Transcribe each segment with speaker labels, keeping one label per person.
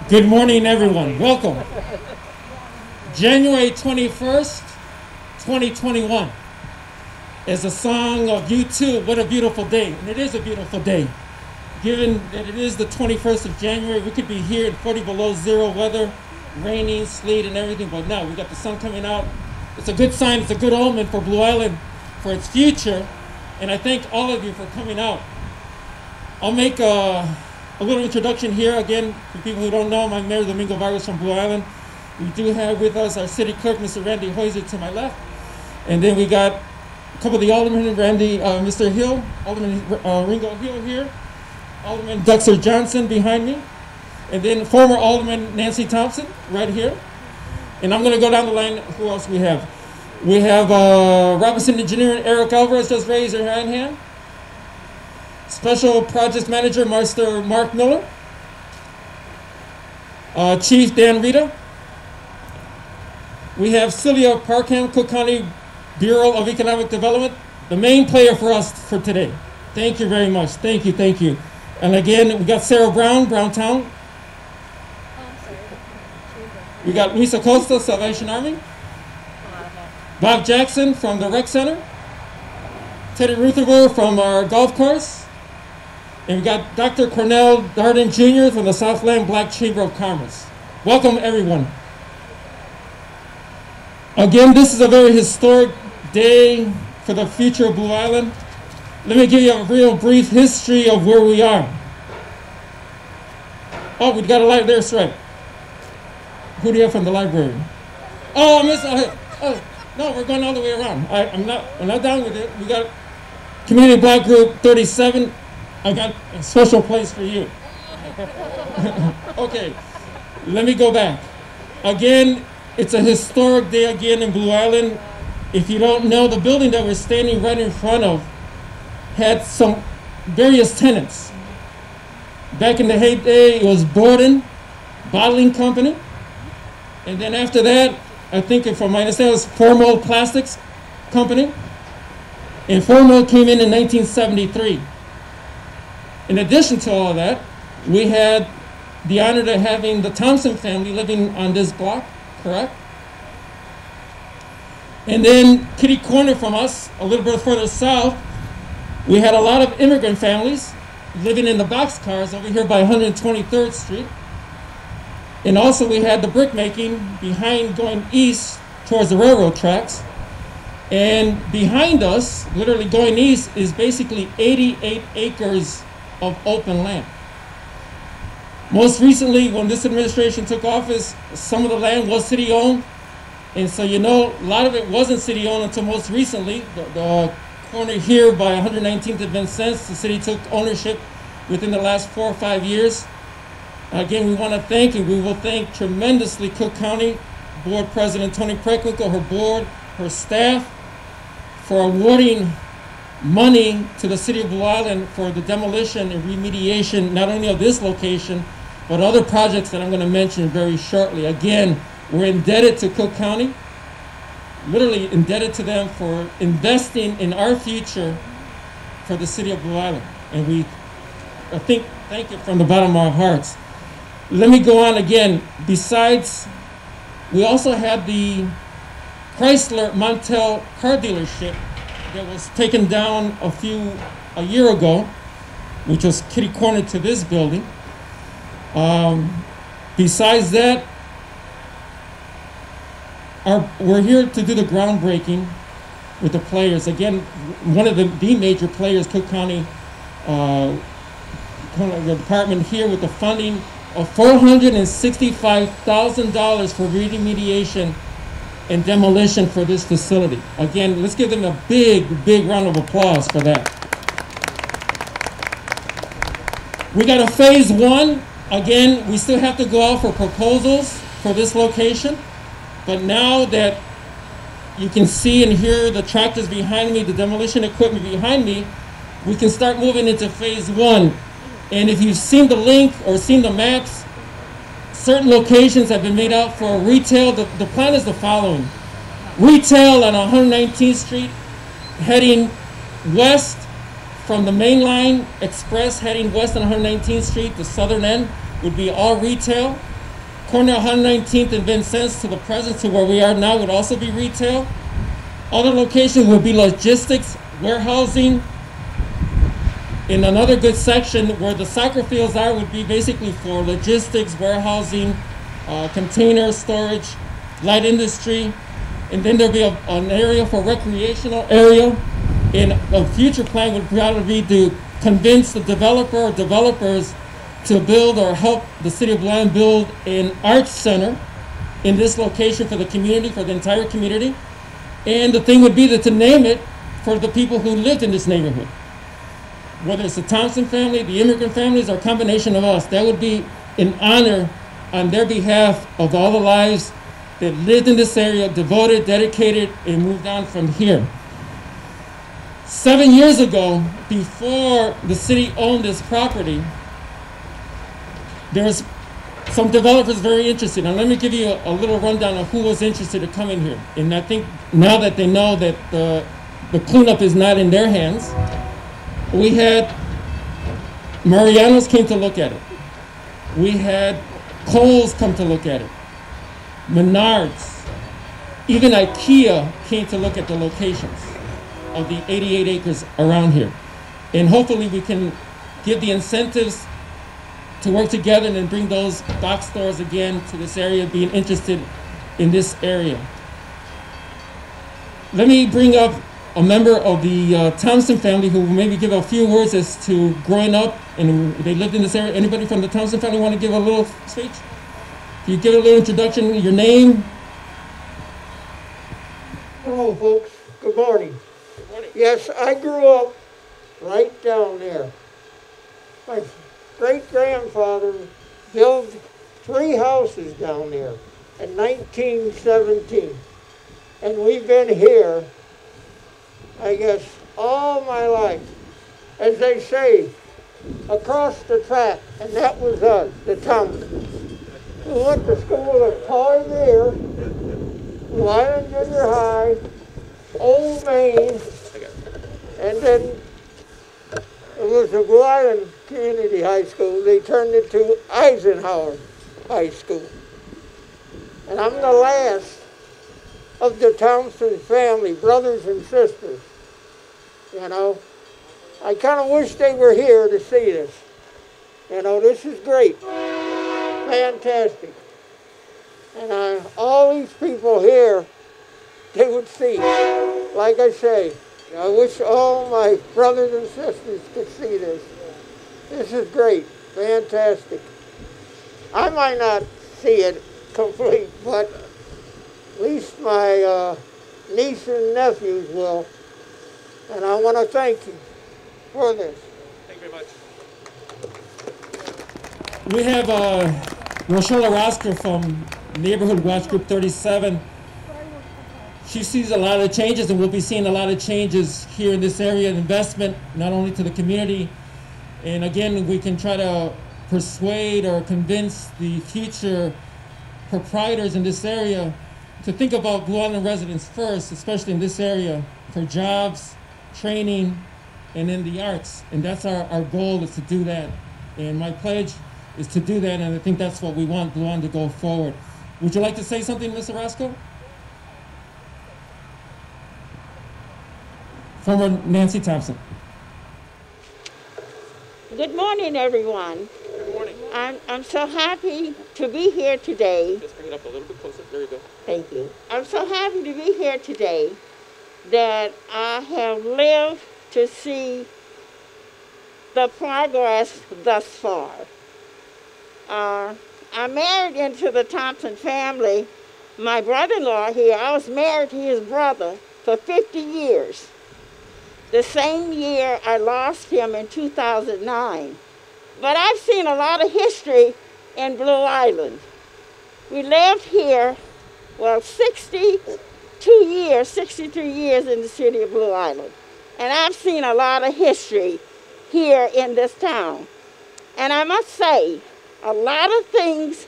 Speaker 1: Good morning, everyone. Welcome. January 21st, 2021 is a song of U2, What a Beautiful Day. And it is a beautiful day. Given that it is the 21st of January, we could be here in 40 below zero weather, raining, sleet, and everything, but no, we got the sun coming out. It's a good sign, it's a good omen for Blue Island, for its future, and I thank all of you for coming out. I'll make a little introduction here again for people who don't know. I'm Mayor Domingo Vargas from Blue Island. We do have with us our city clerk, Mr. Randy Hoyser, to my left, and then we got a couple of the aldermen, Mr. Hill, Alderman Ringo Hill here, Alderman Dexter Johnson behind me, and then former Alderman Nancy Thompson right here. And I'm going to go down the line. Who else we have? We have Robinson Engineering, Eric Alvarez, just raise your hand. Special Project Manager, Master Mark Miller. Chief Dan Rita. We have Sylvia Parham, Cook County Bureau of Economic Development, the main player for us for today. Thank you very much. Thank you, thank you. And again, we got Sarah Brown, Browntown. We got Luis Acosta, Salvation Army. Bob Jackson from the Rec Center. Teddy Rutherford from our golf course. And we got Dr. Cornell Darden Jr. from the Southland Black Chamber of Commerce. Welcome, everyone. Again, this is a very historic day for the future of Blue Island. Let me give you a real brief history of where we are. Oh, we got a light there, straight. Who do you have from the library? Oh, no, we're going all the way around. I'm not down with it. We got Community Black Group 37. I got a special place for you. Okay, let me go back. Again, it's a historic day again in Blue Island. If you don't know, the building that we're standing right in front of had some various tenants. Back in the heyday, it was Borden Bottling Company. And then after that, I think from my understanding, it was Formal Plastics Company. And Formal came in 1973. In addition to all of that, we had the honor of having the Thompson family living on this block, correct? And then kitty corner from us, a little bit further south, we had a lot of immigrant families living in the boxcars over here by 123rd Street. And also we had the brick making behind going east towards the railroad tracks. And behind us, literally going east, is basically 88 acres of open land. Most recently, when this administration took office, some of the land was city-owned. And so, you know, a lot of it wasn't city-owned until most recently. The corner here by 119th and Vincennes, the city took ownership within the last 4 or 5 years. Again, we want to thank, and we will thank tremendously Cook County Board President Tony Preckwinkle, her board, her staff, for awarding money to the city of Blue Island for the demolition and remediation, not only of this location, but other projects that I'm going to mention very shortly. Again, we're indebted to Cook County, literally indebted to them for investing in our future for the city of Blue Island. And we, thank you from the bottom of our hearts. Let me go on again. Besides, we also had the Chrysler Montel car dealership that was taken down a year ago, which was kitty corner to this building. Besides that, we're here to do the groundbreaking with the players. Again, one of the major players, Cook County the department here with the funding of $465,000 for remediation and demolition for this facility. Again, let's give them a big, big round of applause for that. We got a phase one. Again, we still have to go out for proposals for this location. But now that you can see and hear the tractors behind me, the demolition equipment behind me, we can start moving into phase one. And if you've seen the link or seen the maps, certain locations have been made out for retail. The plan is the following. Retail on 119th Street, heading west from the main line express, heading west on 119th Street, the southern end, would be all retail. corner 119th and Vincennes to the present, to where we are now, would also be retail. Other locations would be logistics, warehousing. In another good section where the soccer fields are would be basically for logistics, warehousing, container storage, light industry. And then there'll be an area for recreational area. And a future plan would probably be to convince the developer or developers to build or help the city of Blue Island build an arts center in this location for the community, for the entire community. And the thing would be to name it for the people who lived in this neighborhood. Whether it's the Thompson family, the immigrant families, or a combination of us, that would be an honor on their behalf of all the lives that lived in this area, devoted, dedicated, and moved on from here. 7 years ago, before the city owned this property, there was some developers very interested. And let me give you a little rundown of who was interested in coming here. And I think now that they know that the cleanup is not in their hands, we had Mariano's came to look at it. We had Kohl's come to look at it. Menards, even IKEA came to look at the locations of the 88 acres around here. And hopefully we can give the incentives to work together and then bring those box stores again to this area, being interested in this area. Let me bring up a member of the Thompson family who will maybe give a few words as to growing up and they lived in this area. Anybody from the Thompson family want to give a little speech? Can you give a little introduction, your name?
Speaker 2: Hello, folks. Good morning.
Speaker 1: Good morning.
Speaker 2: Yes, I grew up right down there. My great-grandfather built 3 houses down there in 1917. And we've been here, I guess, all my life. As they say, across the track, and that was us, the Thompsons. We went to school at Pioneer, Blue Island Junior High, Old Main, and then it was the Blue Island Community High School. They turned it to Eisenhower High School. And I'm the last of the Thompson family, brothers and sisters. You know, I kind of wish they were here to see this. You know, this is great, fantastic. And all these people here, they would see. Like I say, I wish all my brothers and sisters could see this. This is great, fantastic. I might not see it complete, but at least my niece and nephews will. And I want to thank you for this.
Speaker 1: Thank you very much. We have Rahelle Roscoe from Neighborhood Watch Group 37. She sees a lot of changes, and we'll be seeing a lot of changes here in this area, investment, not only to the community. And again, we can try to persuade or convince the future proprietors in this area to think about Blue Island residents first, especially in this area, for jobs, training, and in the arts. And that's our goal, is to do that. And my pledge is to do that, and I think that's what we want Blue Island to go forward. Would you like to say something, Mr. Roscoe? Former Nancy Thompson.
Speaker 3: Good morning, everyone.
Speaker 1: Good morning.
Speaker 3: I'm so happy to be here today.
Speaker 1: Just bring it up a little bit closer. There you go.
Speaker 3: Thank you. I'm so happy to be here today that I have lived to see the progress thus far. I married into the Thompson family. My brother-in-law here, I was married to his brother for 50 years. The same year I lost him in 2009. But I've seen a lot of history in Blue Island. We lived here, well, 62 years, 63 years in the city of Blue Island. And I've seen a lot of history here in this town. And I must say, a lot of things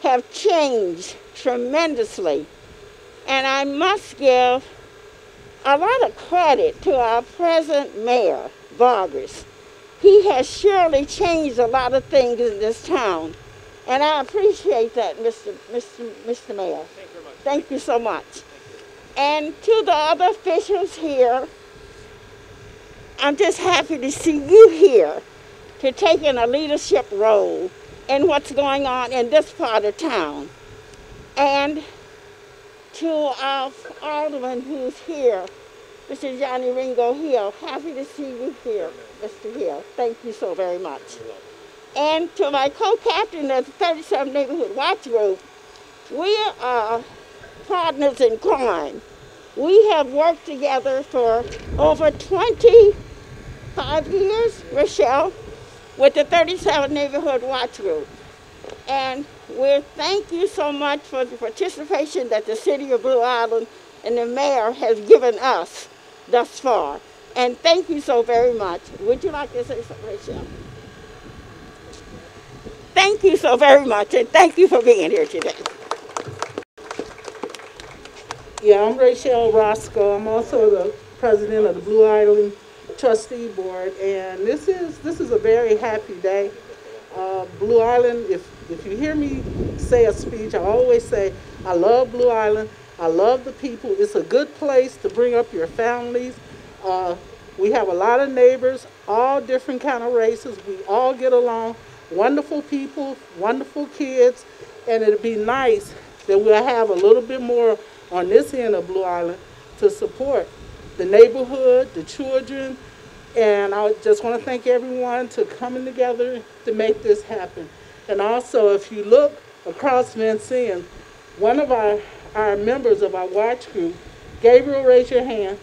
Speaker 3: have changed tremendously. And I must give a lot of credit to our present mayor, Vargas. He has surely changed a lot of things in this town. And I appreciate that, Mr. Mayor. Thank you so much. And to the other officials here, I'm just happy to see you here to take in a leadership role in what's going on in this part of town. And to our alderman who's here, Mr. Johnny Ringo Hill, happy to see you here, Mr. Hill. Thank you so very much. And to my co-captain of the 37 Neighborhood Watch Group, we are partners in crime. We have worked together for over 25 years, Rahelle, with the 37 Neighborhood Watch Group. And we thank you so much for the participation that the City of Blue Island and the mayor has given us thus far. And thank you so very much. Would you like to say something, Rahelle? Thank you so very much, and thank you for being here today.
Speaker 4: Yeah, I'm Rahelle Roscoe. I'm also the president of the Blue Island Trustee Board, and this is a very happy day. Blue Island, if you hear me say a speech, I always say, I love Blue Island, I love the people. It's a good place to bring up your families. We have a lot of neighbors, all different kind of races. We all get along. Wonderful people, wonderful kids, and it'd be nice that we'll have a little bit more on this end of Blue Island to support the neighborhood, the children, and I just want to thank everyone for coming together to make this happen. And also, if you look across Vincennes, one of our members of our watch group, Gabriel, raise your hand.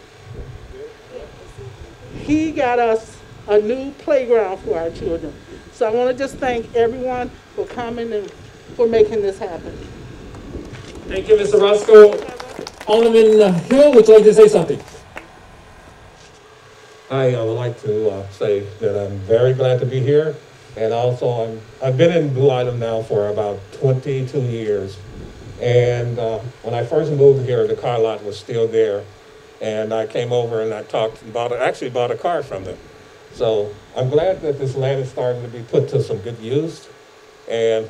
Speaker 4: He got us a new playground for our children. So I want to just thank everyone for coming and for making this happen.
Speaker 1: Thank you, Mr. Roscoe. Alderman Hill, would you like to say something?
Speaker 5: I would like to say that I'm very glad to be here, and also I've been in Blue Island now for about 22 years, and when I first moved here, the car lot was still there, and I came over and I actually bought a car from them. So I'm glad that this land is starting to be put to some good use, and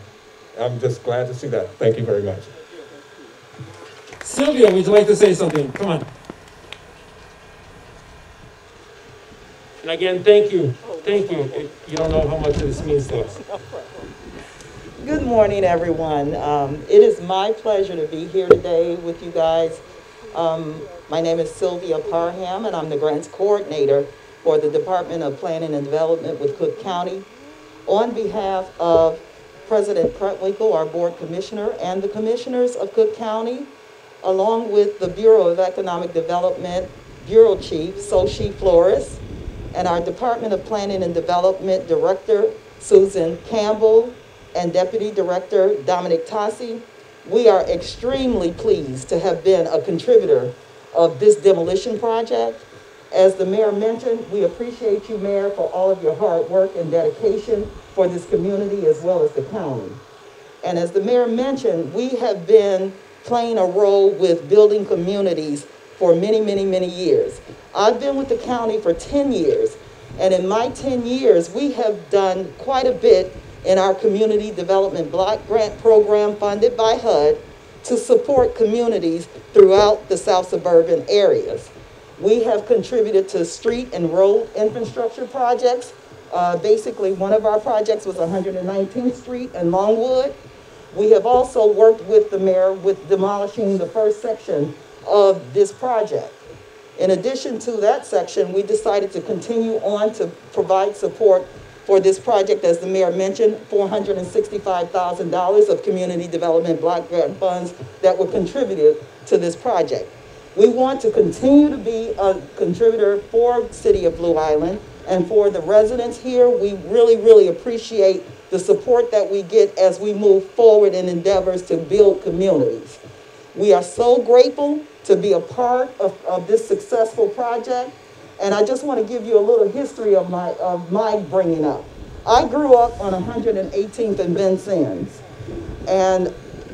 Speaker 5: I'm just glad to see that. Thank you very much.
Speaker 1: Sylvia, would you like to say something? Come on. And again, thank you. Thank you. You don't know how much this means to us.
Speaker 6: Good morning, everyone. It is my pleasure to be here today with you guys. My name is Sylvia Parham, and I'm the grants coordinator for the Department of Planning and Development with Cook County. On behalf of President Krutwinkle, our board commissioner, and the commissioners of Cook County, along with the Bureau of Economic Development Bureau Chief, Soshi Flores, and our Department of Planning and Development Director, Susan Campbell, and Deputy Director, Dominic Tassi, we are extremely pleased to have been a contributor of this demolition project. As the mayor mentioned, we appreciate you, Mayor, for all of your hard work and dedication for this community as well as the county. And as the mayor mentioned, we have been playing a role with building communities for many, many, many years. I've been with the county for 10 years, and in my 10 years, we have done quite a bit in our community development block grant program funded by HUD to support communities throughout the South suburban areas. We have contributed to street and road infrastructure projects. Basically, one of our projects was 119th Street in Longwood. We have also worked with the mayor with demolishing the first section of this project. In addition to that section, we decided to continue on to provide support for this project, as the mayor mentioned, $465,000 of community development block grant funds that were contributed to this project. We want to continue to be a contributor for the City of Blue Island, and for the residents here, we really, really appreciate the support that we get as we move forward in endeavors to build communities. We are so grateful to be a part of this successful project, and I just want to give you a little history of my bringing up. I grew up on 118th and Vincennes, and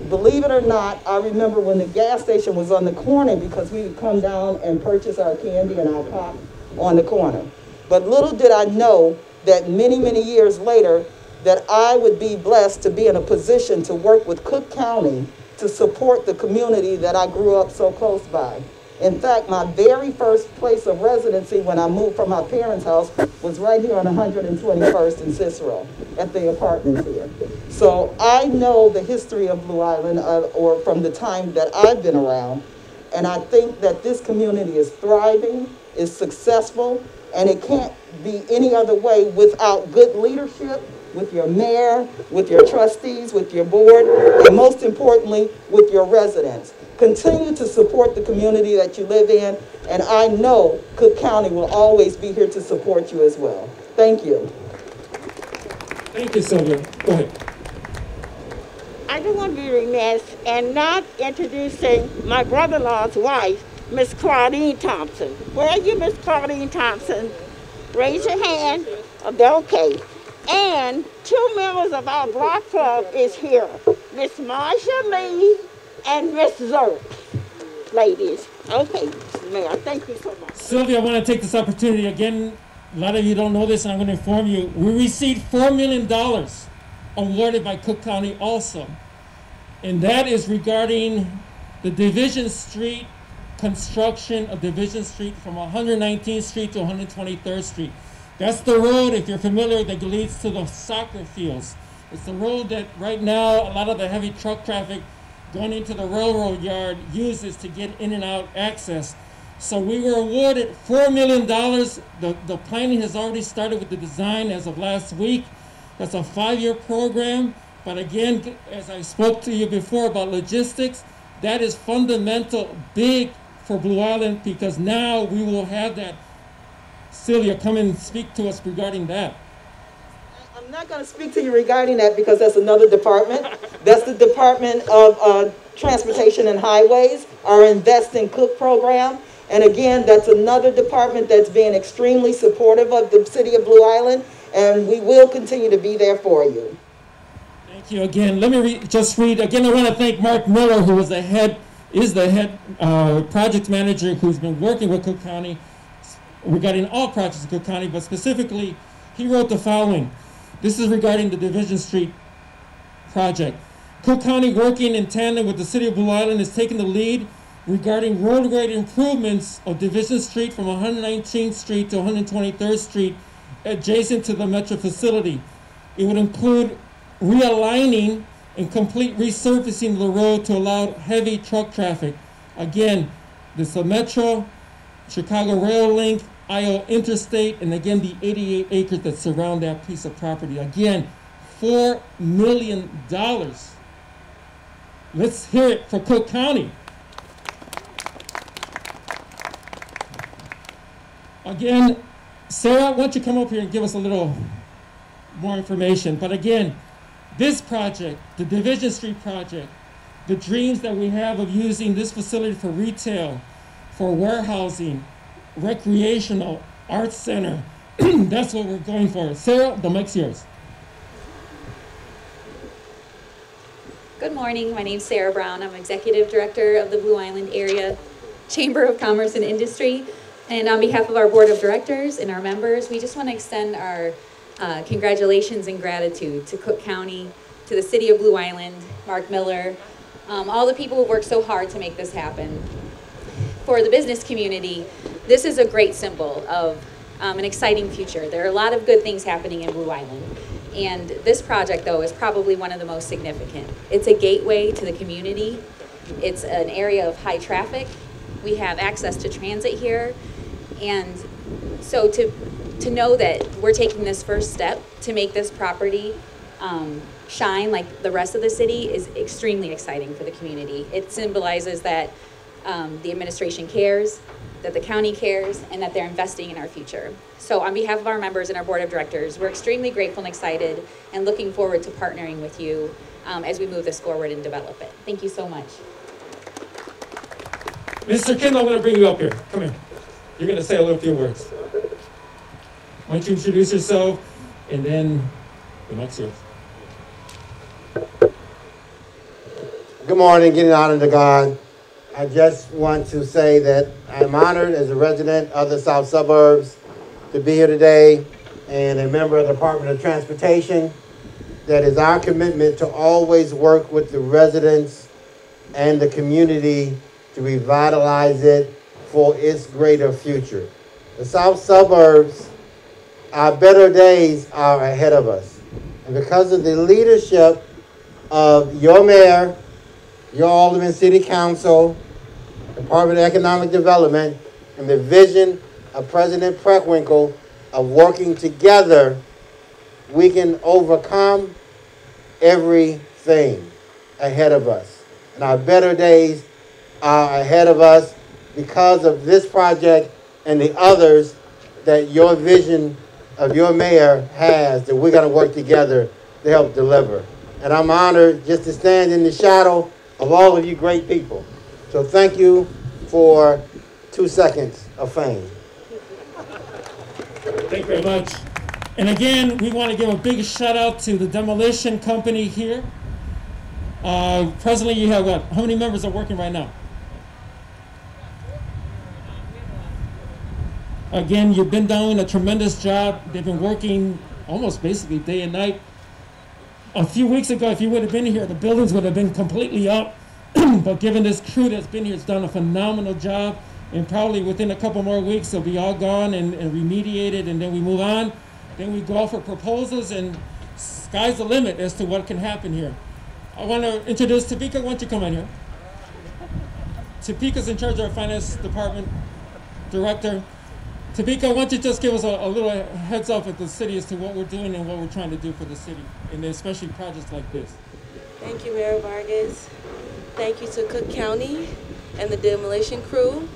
Speaker 6: believe it or not, I remember when the gas station was on the corner, because we would come down and purchase our candy and our pop on the corner. But little did I know that many, many years later, that I would be blessed to be in a position to work with Cook County to support the community that I grew up so close by. In fact, my very first place of residency when I moved from my parents' house was right here on 121st in Cicero at the apartments here. So I know the history of Blue Island, or from the time that I've been around, and I think that this community is thriving, is successful, and it can't be any other way without good leadership, with your mayor, with your trustees, with your board, and most importantly, with your residents. Continue to support the community that you live in, and I know Cook County will always be here to support you as well. Thank you.
Speaker 1: Thank you, Sylvia. Go ahead.
Speaker 3: I don't want to be remiss and not introducing my brother-in-law's wife, Miss Claudine Thompson. Where are you, Miss Claudine Thompson? Raise your hand. Oh, they're okay. And 2 members of our block club is here, Miss Marsha Lee and Miss Zerk. Ladies. Okay, Mayor, thank you so much.
Speaker 1: Sylvia, I want to take this opportunity again. A lot of you don't know this, and I'm going to inform you. We received $4 million awarded by Cook County also. And that is regarding the Division Street construction of Division Street from 119th Street to 123rd Street. That's the road, if you're familiar, that leads to the soccer fields. It's the road that right now a lot of the heavy truck traffic going into the railroad yard uses to get in and out access. So we were awarded $4 million. The planning has already started with the design as of last week. That's a 5-year program. But again, as I spoke to you before about logistics, that is fundamental, big for Blue Island, because now we will have that. Sylvia, come and speak to us regarding that.
Speaker 6: I'm not going to speak to you regarding that because that's another department. That's the Department of Transportation and Highways, our Invest in Cook program. And again, that's another department that's being extremely supportive of the city of Blue Island, and we will continue to be there for you.
Speaker 1: Thank you again. Let me just read. Again, I want to thank Mark Miller, who is the head project manager who's been working with Cook County regarding all projects in Cook County, but specifically, he wrote the following. This is regarding the Division Street project. Cook County, working in tandem with the city of Blue Island, is taking the lead regarding road grade improvements of Division Street from 119th Street to 123rd Street adjacent to the Metro facility. It would include realigning and complete resurfacing of the road to allow heavy truck traffic. Again, this is the Metro, Chicago Rail Link, Iowa Interstate, and again the 88 acres that surround that piece of property. Again, $4 million. Let's hear it for Cook County. Again, Sarah, why don't you come up here and give us a little more information. But again, this project, the Division Street project, the dreams that we have of using this facility for retail, for warehousing, recreational, arts center, that's what we're going for. Sarah, the mic's yours.
Speaker 7: Good morning, my name's Sarah Brown. I'm Executive Director of the Blue Island Area Chamber of Commerce and Industry. And on behalf of our Board of Directors and our members, we just want to extend our congratulations and gratitude to Cook County, to the City of Blue Island, Mark Miller, all the people who worked so hard to make this happen. For the business community, this is a great symbol of an exciting future. There are a lot of good things happening in Blue Island. And this project, though, is probably one of the most significant. It's a gateway to the community. It's an area of high traffic. We have access to transit here. And so to know that we're taking this first step to make this property shine like the rest of the city is extremely exciting for the community. It symbolizes that the administration cares, that the county cares, and that they're investing in our future. So on behalf of our members and our board of directors, we're extremely grateful and excited and looking forward to partnering with you as we move this forward and develop it. Thank you so much.
Speaker 1: Mr. Kendall, I'm going to bring you up here. Come here. You're going to say a little few words. Why don't you introduce yourself, and then the next yours.
Speaker 8: Good morning, giving honor to God. I just want to say that I'm honored as a resident of the South Suburbs to be here today and a member of the Department of Transportation. that is our commitment to always work with the residents and the community to revitalize it for its greater future. The south suburbs, our better days are ahead of us. And because of the leadership of your mayor, your alderman, city council, Department of Economic Development, and the vision of President Preckwinkle of working together, we can overcome everything ahead of us. And our better days are ahead of us because of this project and the others that your vision of your mayor has, that we're going to work together to help deliver. And I'm honored just to stand in the shadow of all of you great people. So thank you for 2 seconds of fame.
Speaker 1: Thank you very much. And again, we want to give a big shout out to the demolition company here. Presently, you have what? How many members are working right now? Again, you've been doing a tremendous job. They've been working almost basically day and night. A few weeks ago, if you would have been here, the buildings would have been completely up. But given this crew that's been here, it's done a phenomenal job. And probably within a couple more weeks, they'll be all gone and remediated, and then we move on. Then we go out for proposals, and sky's the limit as to what can happen here. I want to introduce Topeka. Why don't you come in here? Topeka's in charge of our finance department director. Topeka, why don't you just give us a little heads up at the city as to what we're doing and what we're trying to do for the city, and especially projects like this.
Speaker 9: Thank you, Mayor Vargas. Thank you to Cook County and the demolition crew.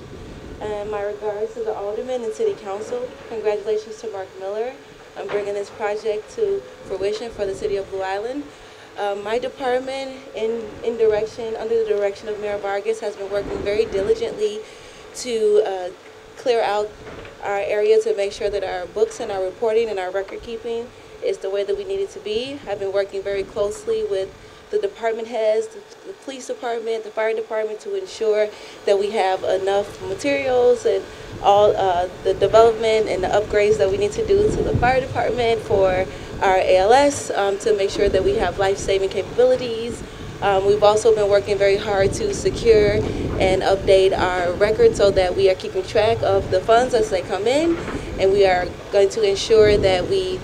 Speaker 9: And my regards to the aldermen and city council. Congratulations to Mark Miller on bringing this project to fruition for the city of Blue Island. My department, under the direction of Mayor Vargas, has been working very diligently to clear out our area to make sure that our books and our reporting and our record keeping is the way that we need it to be. I've been working very closely with the department heads, the police department, the fire department, to ensure that we have enough materials and all the development and the upgrades that we need to do to the fire department for our ALS to make sure that we have life-saving capabilities. We've also been working very hard to secure and update our records so that we are keeping track of the funds as they come in, and we are going to ensure that we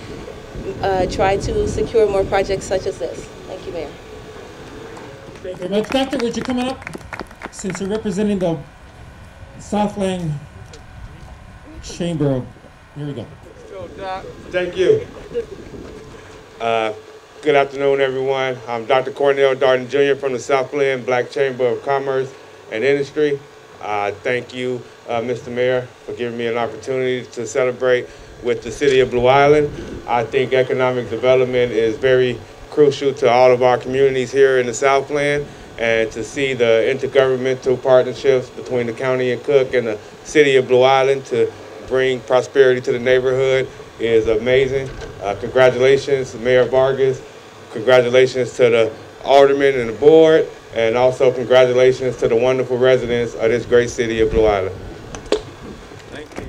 Speaker 9: try to secure more projects such as this. Thank you, Mayor.
Speaker 1: Thank you very much. Doctor, would you come up? Since you're representing the Southland Chamber. Here we go.
Speaker 10: Thank you. Good afternoon, everyone. I'm Dr. Cornell Darden Jr. from the Southland Black Chamber of Commerce and Industry. Thank you, Mr. Mayor, for giving me an opportunity to celebrate with the city of Blue Island. I think economic development is very crucial to all of our communities here in the Southland, and to see the intergovernmental partnerships between the county and Cook and the city of Blue Island to bring prosperity to the neighborhood is amazing. Congratulations, Mayor Vargas. Congratulations to the aldermen and the board, and also congratulations to the wonderful residents of this great city of Blue Island.
Speaker 1: Thank you.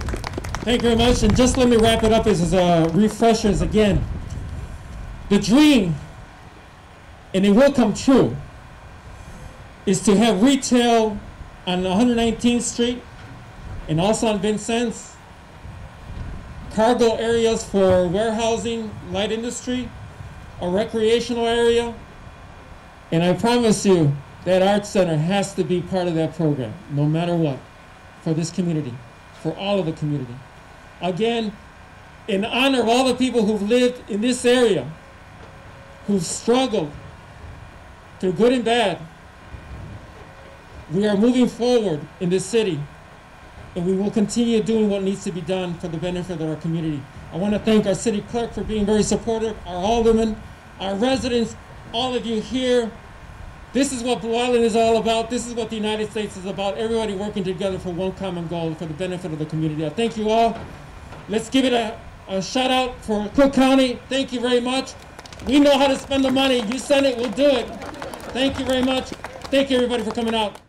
Speaker 1: Thank you very much. And just let me wrap it up as refreshers again. The dream, and it will come true, is to have retail on 119th Street and also on Vincennes, cargo areas for warehousing, light industry, a recreational area, and I promise you that Arts Center has to be part of that program, no matter what, for this community, for all of the community. Again, in honor of all the people who've lived in this area, who've struggled through good and bad, we are moving forward in this city, and we will continue doing what needs to be done for the benefit of our community. I want to thank our city clerk for being very supportive, our aldermen, our residents, all of you here. This is what Blue Island is all about. This is what the United States is about. Everybody working together for one common goal, for the benefit of the community. I thank you all. Let's give it a shout out for Cook County. Thank you very much. We know how to spend the money. You send it, we'll do it. Thank you very much. Thank you, everybody, for coming out.